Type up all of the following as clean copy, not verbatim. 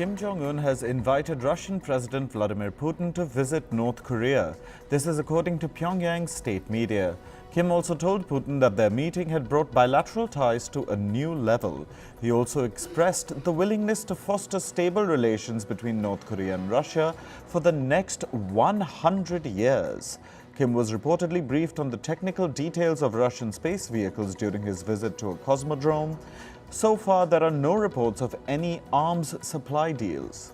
Kim Jong-Un has invited Russian President Vladimir Putin to visit North Korea. This is according to Pyongyang's state media. Kim also told Putin that their meeting had brought bilateral ties to a new level. He also expressed the willingness to foster stable relations between North Korea and Russia for the next 100 years. Kim was reportedly briefed on the technical details of Russian space vehicles during his visit to a cosmodrome. So far, there are no reports of any arms supply deals.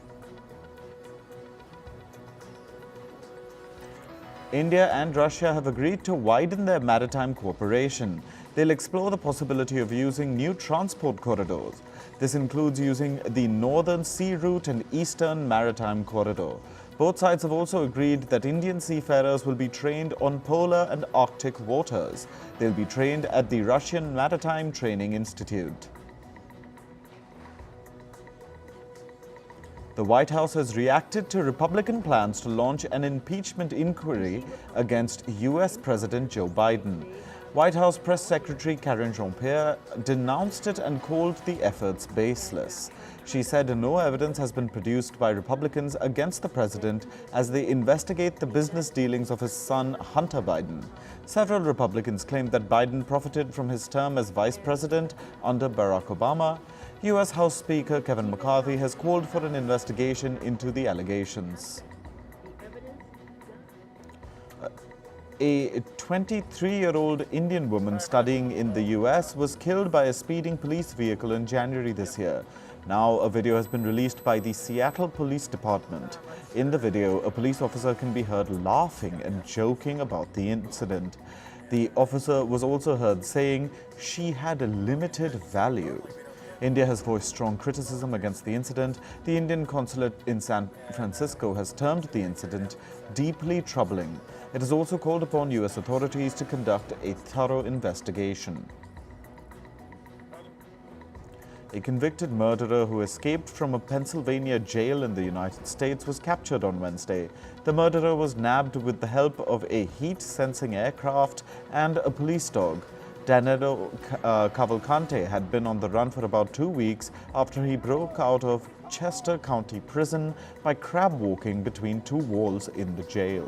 India and Russia have agreed to widen their maritime cooperation. They'll explore the possibility of using new transport corridors. This includes using the Northern Sea Route and Eastern Maritime Corridor. Both sides have also agreed that Indian seafarers will be trained on polar and Arctic waters. They'll be trained at the Russian Maritime Training Institute. The White House has reacted to Republican plans to launch an impeachment inquiry against U.S. President Joe Biden. White House Press Secretary Karine Jean-Pierre denounced it and called the efforts baseless. She said no evidence has been produced by Republicans against the president as they investigate the business dealings of his son, Hunter Biden. Several Republicans claimed that Biden profited from his term as vice president under Barack Obama. U.S. House Speaker Kevin McCarthy has called for an investigation into the allegations. A 23-year-old Indian woman studying in the U.S. was killed by a speeding police vehicle in January this year. Now, a video has been released by the Seattle Police Department. In the video, a police officer can be heard laughing and joking about the incident. The officer was also heard saying she had a limited value. India has voiced strong criticism against the incident. The Indian consulate in San Francisco has termed the incident deeply troubling. It has also called upon U.S. authorities to conduct a thorough investigation. A convicted murderer who escaped from a Pennsylvania jail in the United States was captured on Wednesday. The murderer was nabbed with the help of a heat-sensing aircraft and a police dog. Danilo Cavalcante had been on the run for about 2 weeks after he broke out of Chester County Prison by crab walking between two walls in the jail.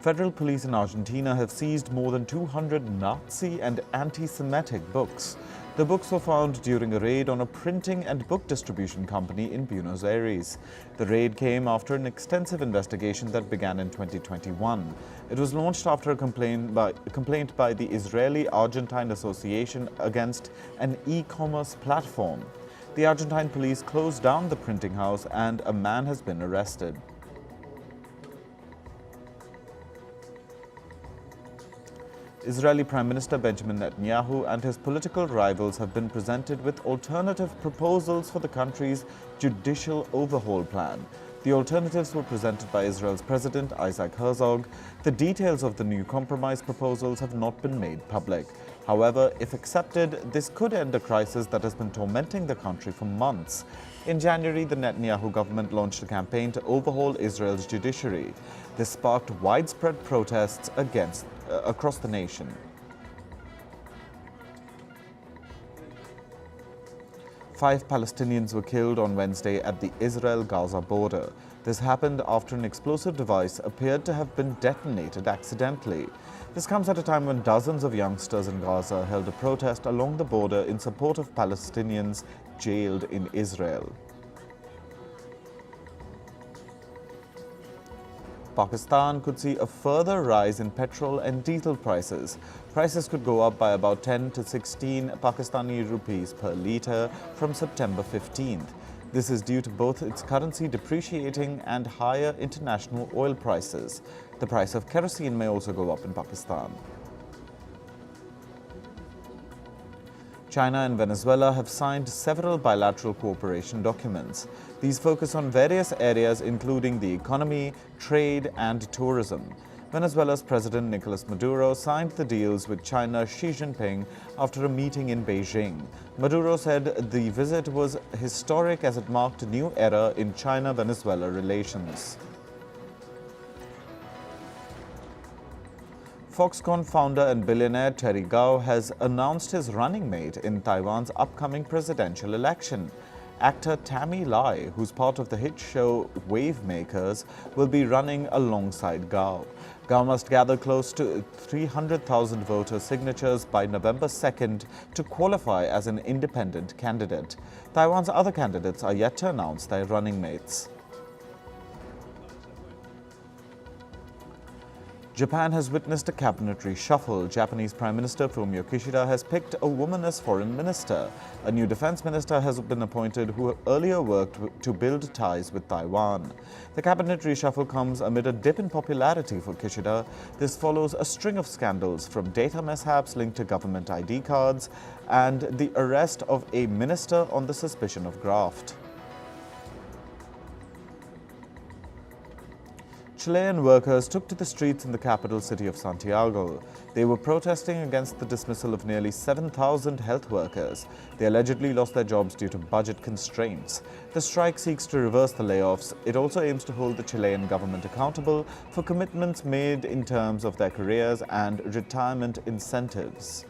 Federal police in Argentina have seized more than 200 Nazi and anti-Semitic books. The books were found during a raid on a printing and book distribution company in Buenos Aires. The raid came after an extensive investigation that began in 2021. It was launched after a complaint by the Israeli-Argentine Association against an e-commerce platform. The Argentine police closed down the printing house and a man has been arrested. Israeli Prime Minister Benjamin Netanyahu and his political rivals have been presented with alternative proposals for the country's judicial overhaul plan. The alternatives were presented by Israel's President Isaac Herzog. The details of the new compromise proposals have not been made public. However, if accepted, this could end a crisis that has been tormenting the country for months. In January, the Netanyahu government launched a campaign to overhaul Israel's judiciary. This sparked widespread protests across the nation. Five Palestinians were killed on Wednesday at the Israel-Gaza border. This happened after an explosive device appeared to have been detonated accidentally. This comes at a time when dozens of youngsters in Gaza held a protest along the border in support of Palestinians jailed in Israel. Pakistan could see a further rise in petrol and diesel prices. Prices could go up by about 10 to 16 Pakistani rupees per litre from September 15th. This is due to both its currency depreciating and higher international oil prices. The price of kerosene may also go up in Pakistan. China and Venezuela have signed several bilateral cooperation documents. These focus on various areas including the economy, trade and tourism. Venezuela's President Nicolas Maduro signed the deals with China's Xi Jinping after a meeting in Beijing. Maduro said the visit was historic as it marked a new era in China-Venezuela relations. Foxconn founder and billionaire Terry Gou has announced his running mate in Taiwan's upcoming presidential election. Actor Tammy Lai, who's part of the hit show Wave Makers, will be running alongside Gou. Gou must gather close to 300,000 voter signatures by November 2nd to qualify as an independent candidate. Taiwan's other candidates are yet to announce their running mates. Japan has witnessed a cabinet reshuffle. Japanese Prime Minister Fumio Kishida has picked a woman as foreign minister. A new defense minister has been appointed who earlier worked to build ties with Taiwan. The cabinet reshuffle comes amid a dip in popularity for Kishida. This follows a string of scandals, from data mishaps linked to government ID cards and the arrest of a minister on the suspicion of graft. Chilean workers took to the streets in the capital city of Santiago. They were protesting against the dismissal of nearly 7,000 health workers. They allegedly lost their jobs due to budget constraints. The strike seeks to reverse the layoffs. It also aims to hold the Chilean government accountable for commitments made in terms of their careers and retirement incentives.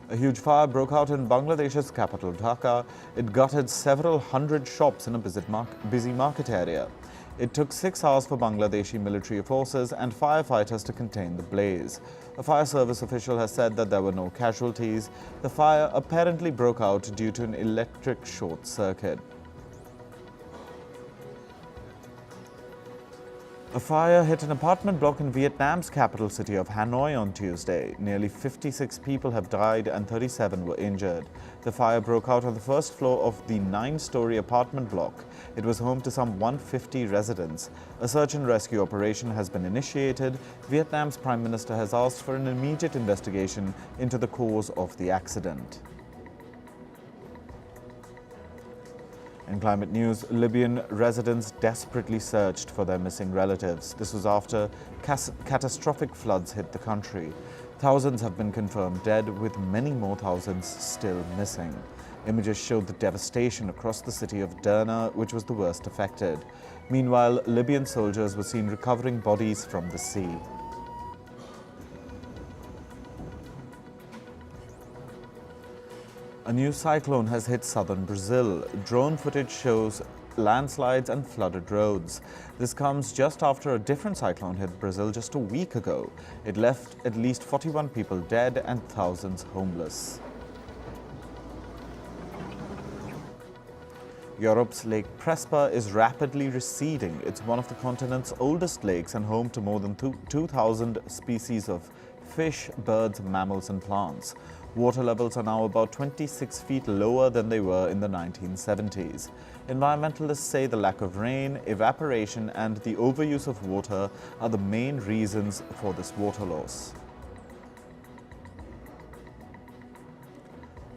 A huge fire broke out in Bangladesh's capital, Dhaka. It gutted several hundred shops in a busy market area. It took 6 hours for Bangladeshi military forces and firefighters to contain the blaze. A fire service official has said that there were no casualties. The fire apparently broke out due to an electric short circuit. A fire hit an apartment block in Vietnam's capital city of Hanoi on Tuesday. Nearly 56 people have died and 37 were injured. The fire broke out on the first floor of the 9-story apartment block. It was home to some 150 residents. A search and rescue operation has been initiated. Vietnam's prime minister has asked for an immediate investigation into the cause of the accident. In climate news, Libyan residents desperately searched for their missing relatives. This was after catastrophic floods hit the country. Thousands have been confirmed dead, with many more thousands still missing. Images showed the devastation across the city of Derna, which was the worst affected. Meanwhile, Libyan soldiers were seen recovering bodies from the sea. A new cyclone has hit southern Brazil. Drone footage shows landslides and flooded roads. This comes just after a different cyclone hit Brazil just a week ago. It left at least 41 people dead and thousands homeless. Europe's Lake Prespa is rapidly receding. It's one of the continent's oldest lakes and home to more than 2,000 species of fish, birds, mammals and plants. Water levels are now about 26 feet lower than they were in the 1970s. Environmentalists say the lack of rain, evaporation and the overuse of water are the main reasons for this water loss.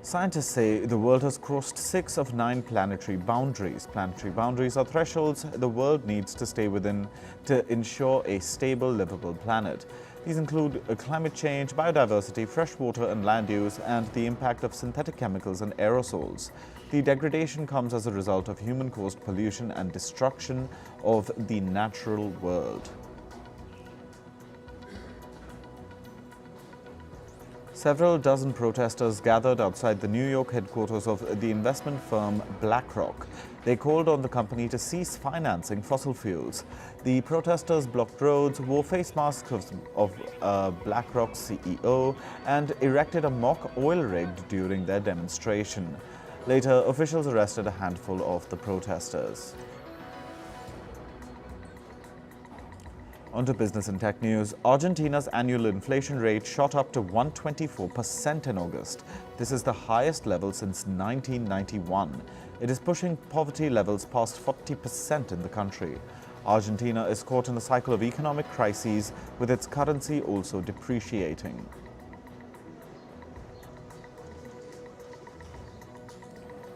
Scientists say the world has crossed 6 of 9 planetary boundaries. Planetary boundaries are thresholds the world needs to stay within to ensure a stable, livable planet. These include climate change, biodiversity, fresh water and land use, and the impact of synthetic chemicals and aerosols. The degradation comes as a result of human-caused pollution and destruction of the natural world. Several dozen protesters gathered outside the New York headquarters of the investment firm BlackRock. They called on the company to cease financing fossil fuels. The protesters blocked roads, wore face masks of BlackRock's CEO, and erected a mock oil rig during their demonstration. Later, officials arrested a handful of the protesters. On to business and tech news. Argentina's annual inflation rate shot up to 124% in August. This is the highest level since 1991. It is pushing poverty levels past 40% in the country. Argentina is caught in a cycle of economic crises, with its currency also depreciating.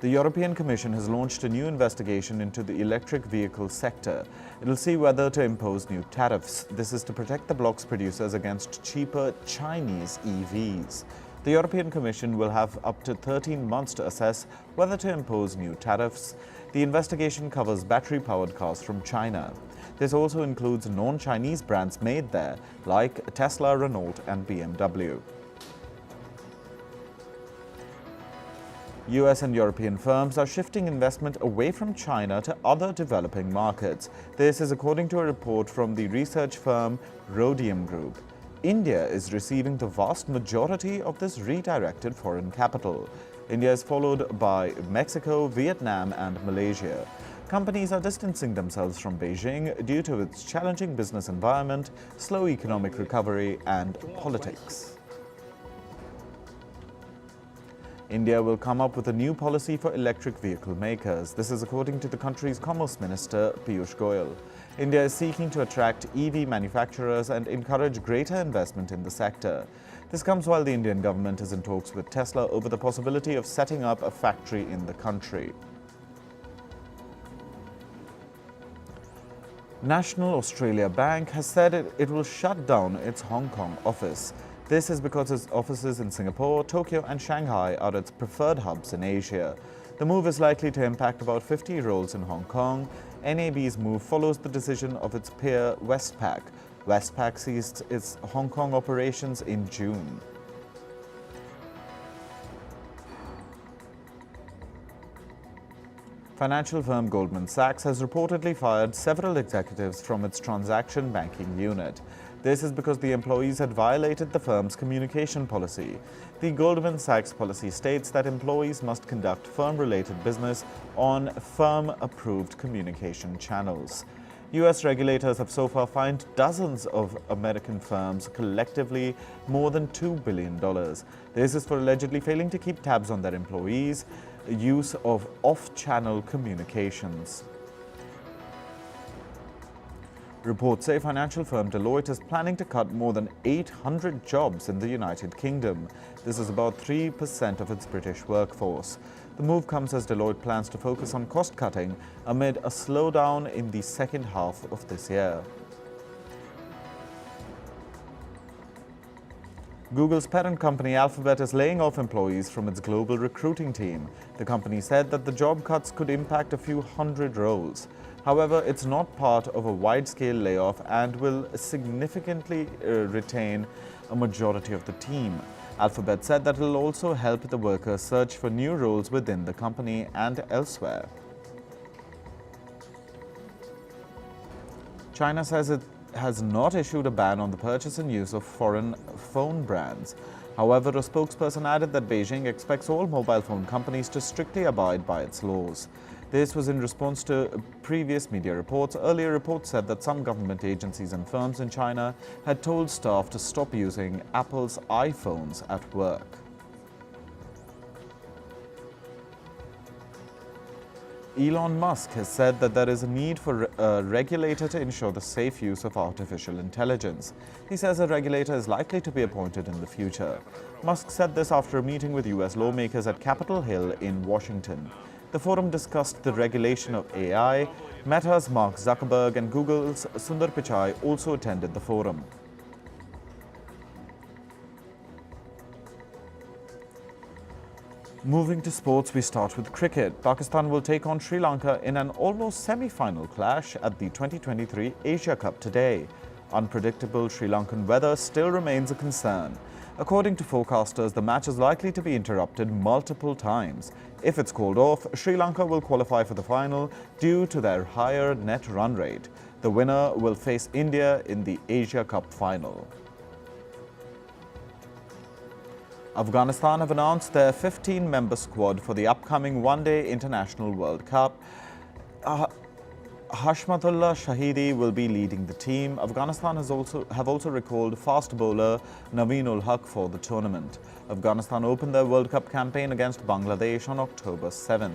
The European Commission has launched a new investigation into the electric vehicle sector. It will see whether to impose new tariffs. This is to protect the bloc's producers against cheaper Chinese EVs. The European Commission will have up to 13 months to assess whether to impose new tariffs. The investigation covers battery-powered cars from China. This also includes non-Chinese brands made there, like Tesla, Renault and BMW. US and European firms are shifting investment away from China to other developing markets. This is according to a report from the research firm Rhodium Group. India is receiving the vast majority of this redirected foreign capital. India is followed by Mexico, Vietnam and Malaysia. Companies are distancing themselves from Beijing due to its challenging business environment, slow economic recovery and politics. India will come up with a new policy for electric vehicle makers. This is according to the country's Commerce Minister, Piyush Goyal. India is seeking to attract EV manufacturers and encourage greater investment in the sector. This comes while the Indian government is in talks with Tesla over the possibility of setting up a factory in the country. National Australia Bank has said it will shut down its Hong Kong office. This is because its offices in Singapore, Tokyo and Shanghai are its preferred hubs in Asia. The move is likely to impact about 50 roles in Hong Kong. NAB's move follows the decision of its peer Westpac. Westpac ceased its Hong Kong operations in June. Financial firm Goldman Sachs has reportedly fired several executives from its transaction banking unit. This is because the employees had violated the firm's communication policy. The Goldman Sachs policy states that employees must conduct firm-related business on firm-approved communication channels. US regulators have so far fined dozens of American firms, collectively more than $2 billion. This is for allegedly failing to keep tabs on their employees' use of off-channel communications. Reports say financial firm Deloitte is planning to cut more than 800 jobs in the United Kingdom. This is about 3% of its British workforce. The move comes as Deloitte plans to focus on cost-cutting amid a slowdown in the second half of this year. Google's parent company Alphabet is laying off employees from its global recruiting team. The company said that the job cuts could impact a few hundred roles. However, it's not part of a wide-scale layoff and will significantly retain a majority of the team. Alphabet said that it will also help the workers search for new roles within the company and elsewhere. China says it has not issued a ban on the purchase and use of foreign phone brands. However, a spokesperson added that Beijing expects all mobile phone companies to strictly abide by its laws. This was in response to previous media reports. Earlier reports said that some government agencies and firms in China had told staff to stop using Apple's iPhones at work. Elon Musk has said that there is a need for a regulator to ensure the safe use of artificial intelligence. He says a regulator is likely to be appointed in the future. Musk said this after a meeting with US lawmakers at Capitol Hill in Washington. The forum discussed the regulation of AI. Meta's Mark Zuckerberg and Google's Sundar Pichai also attended the forum. Moving to sports, we start with cricket. Pakistan will take on Sri Lanka in an almost semi-final clash at the 2023 Asia Cup today. Unpredictable Sri Lankan weather still remains a concern. According to forecasters, the match is likely to be interrupted multiple times. If it's called off, Sri Lanka will qualify for the final due to their higher net run rate. The winner will face India in the Asia Cup final. Afghanistan have announced their 15-member squad for the upcoming one-day International World Cup. Hashmatullah Shahidi will be leading the team. Afghanistan have also recalled fast bowler Naveen-ul Haq for the tournament. Afghanistan opened their World Cup campaign against Bangladesh on October 7th.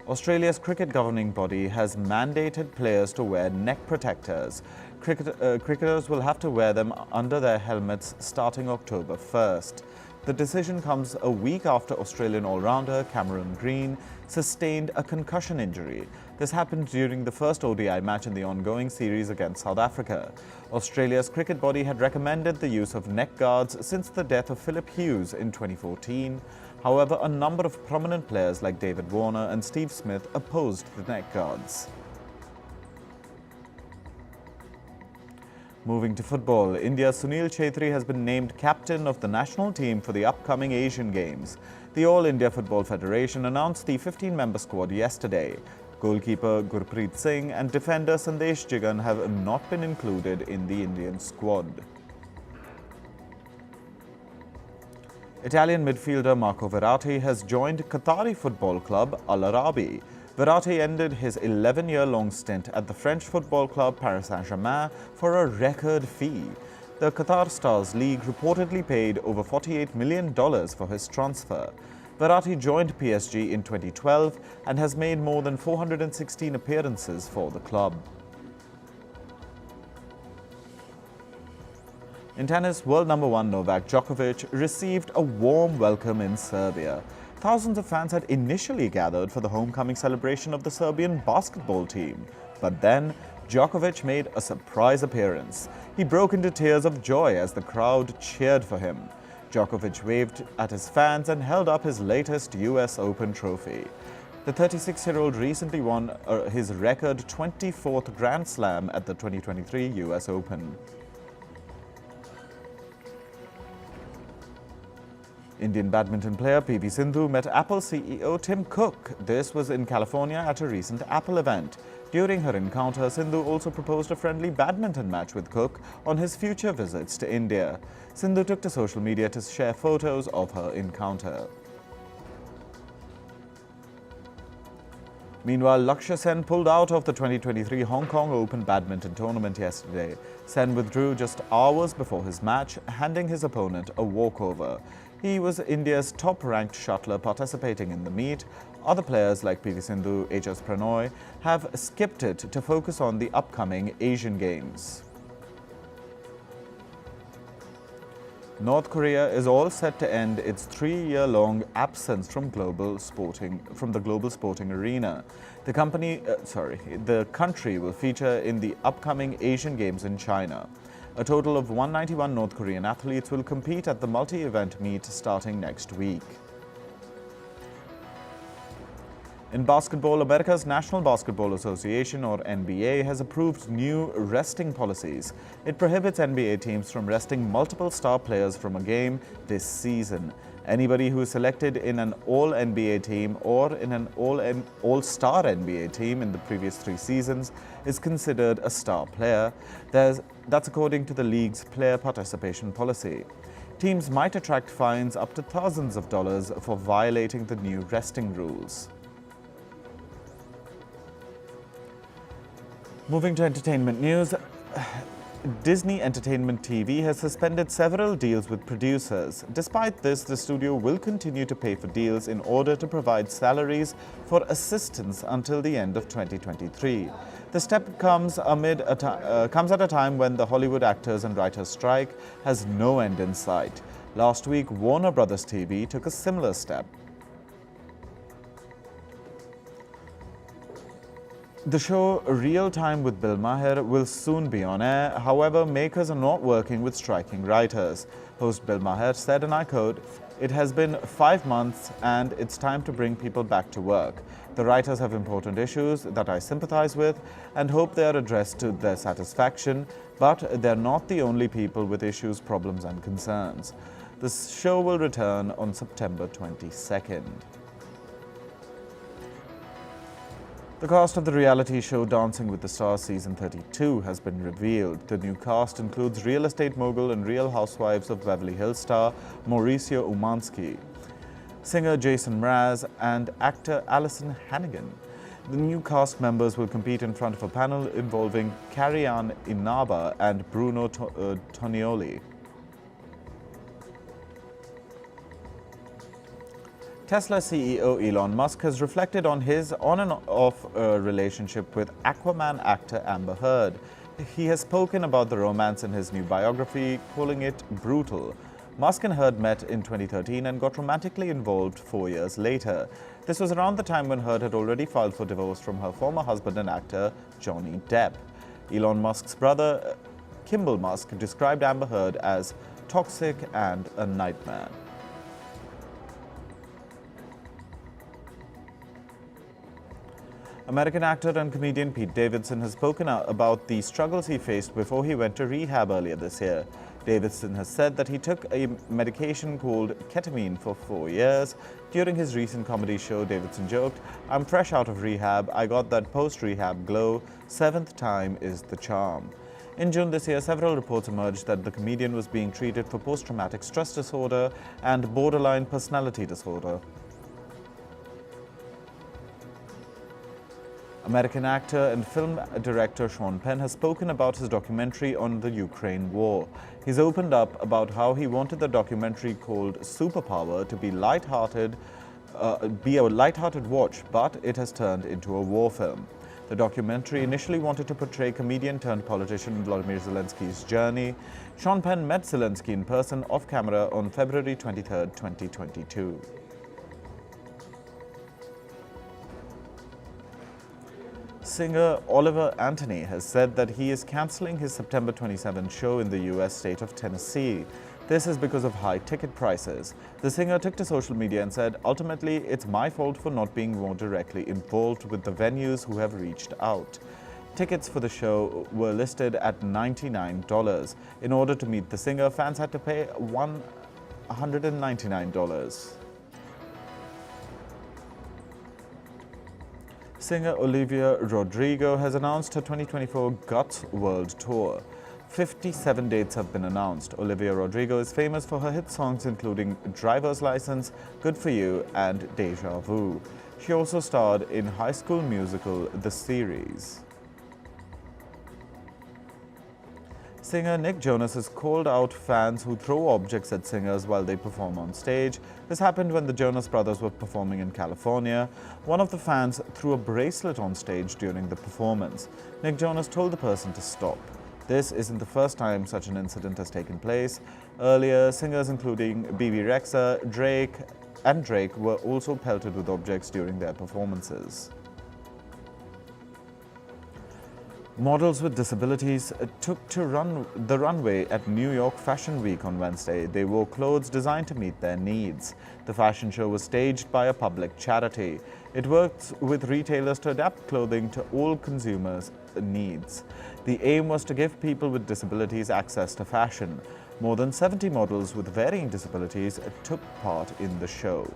Australia's cricket governing body has mandated players to wear neck protectors. Cricketers will have to wear them under their helmets starting October 1st. The decision comes a week after Australian all-rounder Cameron Green sustained a concussion injury. This happened during the first ODI match in the ongoing series against South Africa. Australia's cricket body had recommended the use of neck guards since the death of Philip Hughes in 2014. However, a number of prominent players like David Warner and Steve Smith opposed the neck guards. Moving to football, India's Sunil Chhetri has been named captain of the national team for the upcoming Asian Games. The All India Football Federation announced the 15-member squad yesterday. Goalkeeper Gurpreet Singh and defender Sandesh Jigan have not been included in the Indian squad. Italian midfielder Marco Verratti has joined Qatari football club Al Arabi. Verratti ended his 11-year-long stint at the French football club Paris Saint-Germain for a record fee. The Qatar Stars League reportedly paid over $48 million for his transfer. Verratti joined PSG in 2012 and has made more than 416 appearances for the club. In tennis, world number 1 Novak Djokovic received a warm welcome in Serbia. Thousands of fans had initially gathered for the homecoming celebration of the Serbian basketball team. But then, Djokovic made a surprise appearance. He broke into tears of joy as the crowd cheered for him. Djokovic waved at his fans and held up his latest US Open trophy. The 36-year-old recently won his record 24th Grand Slam at the 2023 US Open. Indian badminton player PV Sindhu met Apple CEO Tim Cook. This was in California at a recent Apple event. During her encounter, Sindhu also proposed a friendly badminton match with Cook on his future visits to India. Sindhu took to social media to share photos of her encounter. Meanwhile, Lakshya Sen pulled out of the 2023 Hong Kong Open badminton tournament yesterday. Sen withdrew just hours before his match, handing his opponent a walkover. He was India's top-ranked shuttler participating in the meet. Other players like PV Sindhu, HS Pranoy have skipped it to focus on the upcoming Asian Games. North Korea is all set to end its 3-year-long absence from the global sporting arena. The country will feature in the upcoming Asian Games in China. A total of 191 North Korean athletes will compete at the multi-event meet starting next week. In basketball, America's National Basketball Association, or NBA, has approved new resting policies. It prohibits NBA teams from resting multiple star players from a game this season. Anybody who is selected in an All-NBA team or in an All-Star NBA team in the previous 3 seasons is considered a star player. That's according to the league's player participation policy. Teams might attract fines up to thousands of dollars for violating the new resting rules. Moving to entertainment news, Disney Entertainment TV has suspended several deals with producers. Despite this, the studio will continue to pay for deals in order to provide salaries for assistants until the end of 2023. The step comes at a time when the Hollywood actors and writers strike has no end in sight. Last week, Warner Brothers TV took a similar step. The show Real Time with Bill Maher will soon be on air. However, makers are not working with striking writers. Host Bill Maher said, and I quote, "It has been 5 months and it's time to bring people back to work. The writers have important issues that I sympathize with and hope they are addressed to their satisfaction, but they're not the only people with issues, problems and concerns." The show will return on September 22nd. The cast of the reality show Dancing with the Stars Season 32 has been revealed. The new cast includes real estate mogul and Real Housewives of Beverly Hills star Mauricio Umansky, singer Jason Mraz, and actor Allison Hannigan. The new cast members will compete in front of a panel involving Carrie-Anne Inaba and Bruno Tonioli. Tesla CEO Elon Musk has reflected on his on and off relationship with Aquaman actor Amber Heard. He has spoken about the romance in his new biography, calling it brutal. Musk and Heard met in 2013 and got romantically involved 4 years later. This was around the time when Heard had already filed for divorce from her former husband and actor Johnny Depp. Elon Musk's brother, Kim Musk, described Amber Heard as toxic and a nightmare. American actor and comedian Pete Davidson has spoken out about the struggles he faced before he went to rehab earlier this year. Davidson has said that he took a medication called ketamine for 4 years. During his recent comedy show, Davidson joked, "I'm fresh out of rehab. I got that post-rehab glow. 7th time is the charm." In June this year, several reports emerged that the comedian was being treated for post-traumatic stress disorder and borderline personality disorder. American actor and film director Sean Penn has spoken about his documentary on the Ukraine war. He's opened up about how he wanted the documentary called Superpower to be a lighthearted watch, but it has turned into a war film. The documentary initially wanted to portray comedian-turned-politician Volodymyr Zelensky's journey. Sean Penn met Zelensky in person off-camera on February 23, 2022. Singer Oliver Anthony has said that he is cancelling his September 27 show in the U.S. state of Tennessee. This is because of high ticket prices. The singer took to social media and said, "Ultimately, it's my fault for not being more directly involved with the venues who have reached out." Tickets for the show were listed at $99. In order to meet the singer, fans had to pay $199. Singer Olivia Rodrigo has announced her 2024 Guts World Tour. 57 dates have been announced. Olivia Rodrigo is famous for her hit songs including Driver's License, Good For You, and Deja Vu. She also starred in High School Musical, the series. Singer Nick Jonas has called out fans who throw objects at singers while they perform on stage. This happened when the Jonas Brothers were performing in California. One of the fans threw a bracelet on stage during the performance. Nick Jonas told the person to stop. This isn't the first time such an incident has taken place. Earlier, singers including Bebe Rexha, Drake were also pelted with objects during their performances. Models with disabilities took to the runway at New York Fashion Week on Wednesday. They wore clothes designed to meet their needs. The fashion show was staged by a public charity. It works with retailers to adapt clothing to all consumers' needs. The aim was to give people with disabilities access to fashion. More than 70 models with varying disabilities took part in the show.